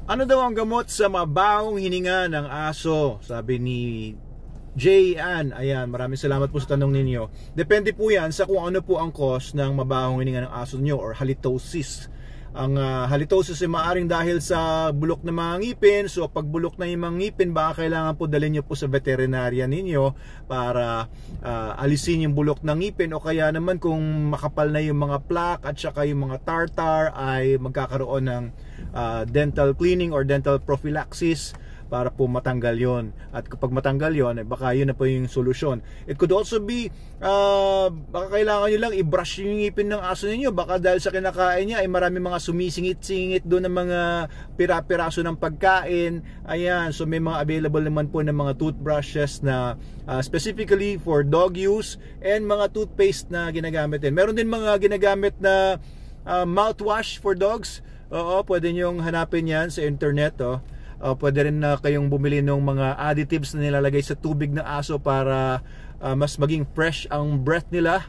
Ano daw ang gamot sa mabahong hininga ng aso? Sabi ni Jay Ann. Ayan, maraming salamat po sa tanong ninyo. Depende po yan sa kung ano po ang cause ng mabahong hininga ng aso nyo or halitosis. Ang halitosis ay maaring dahil sa bulok ng mga ngipin. So pag bulok na yung mga ngipin, baka kailangan po dalhin nyo po sa veterinarian ninyo para alisin yung bulok ng ngipin, o kaya naman kung makapal na yung mga plaque at saka yung mga tartar, ay magkakaroon ng dental cleaning or dental prophylaxis para po matanggal yon. At kapag matanggal yon, baka yun na po yung solusyon. It could also be baka kailangan nyo lang i-brush yung ngipin ng aso ninyo. Baka dahil sa kinakain niya ay marami mga sumisingit-singit doon ng mga pira-piraso ng pagkain. Ayan, so may mga available naman po ng mga toothbrushes na specifically for dog use, and mga toothpaste na ginagamit din. Meron din mga ginagamit na mouthwash for dogs. Oo, pwede nyong hanapin yan sa internet. Pwede rin na kayong bumili ng mga additives na nilalagay sa tubig ng aso para mas maging fresh ang breath nila.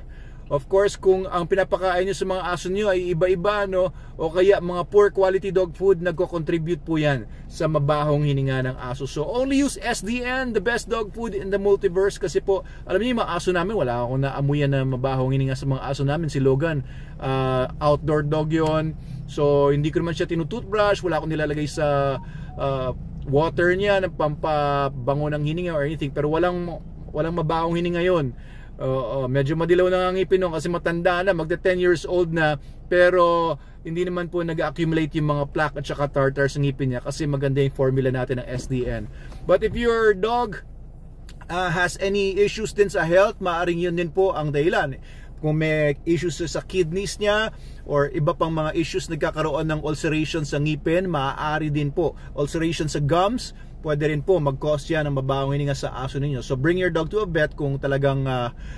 Of course, kung ang pinapakain nyo sa mga aso nyo ay iba-iba, no, o kaya mga poor quality dog food, nagko-contribute po yan sa mabahong hininga ng aso. So only use SDN, the best dog food in the multiverse. Kasi po, alam niyo yung mga aso namin, wala akong naamuyan na mabahong hininga sa mga aso namin. Si Logan, outdoor dog yon. So hindi ko naman siya tinutoothbrush, wala akong nilalagay sa water niya ng pampabango ng hininga or anything. Pero walang mabahong hininga yon. Medyo madilaw na ang ngipin nun kasi matanda na, magda 10 years old na, pero hindi naman po nag-accumulate yung mga plaque at saka tartar sa ngipin niya kasi maganda yung formula natin ng SDN. But if your dog has any issues din sa health, maaring yun din po ang dahilan. Kung may issues sa kidneys niya or iba pang mga issues, nagkakaroon ng ulceration sa ngipin, maaari din po ulceration sa gums, pwede rin po mag-cause yan ng mabahong hininga sa aso ninyo. So bring your dog to a vet kung talagang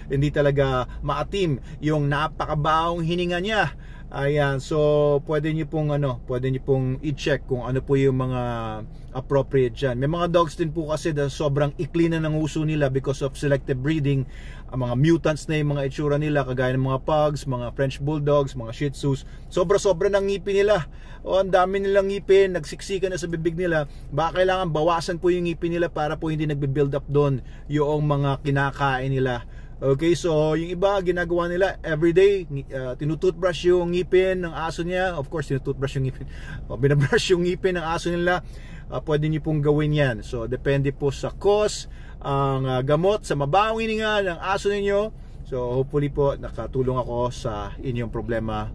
hindi talaga maatim yung napakabahong hininga niya. Ayan, so pwede niyo pong i-check kung ano po yung mga appropriate dyan. May mga dogs din po kasi na sobrang ikli na ng uso nila because of selective breeding. Ang mga mutants na yung mga itsura nila, kagaya ng mga pugs, mga French bulldogs, mga shih tzus. Sobra-sobra ng ngipin nila. O ang dami nilang ngipin, nagsiksikan na sa bibig nila. Baka kailangan bawasan po yung ngipin nila para po hindi nagbe-build up doon yung mga kinakain nila. Okay, so yung iba ginagawa nila everyday, tinutoothbrush yung ngipin ng aso niya. Of course, tinutoothbrush yung ngipin, binabrush yung ngipin ng aso nila. Pwede niyo pong gawin yan. So depende po sa cause ang gamot sa mabahong hininga ng aso ninyo. So hopefully po nakatulong ako sa inyong problema.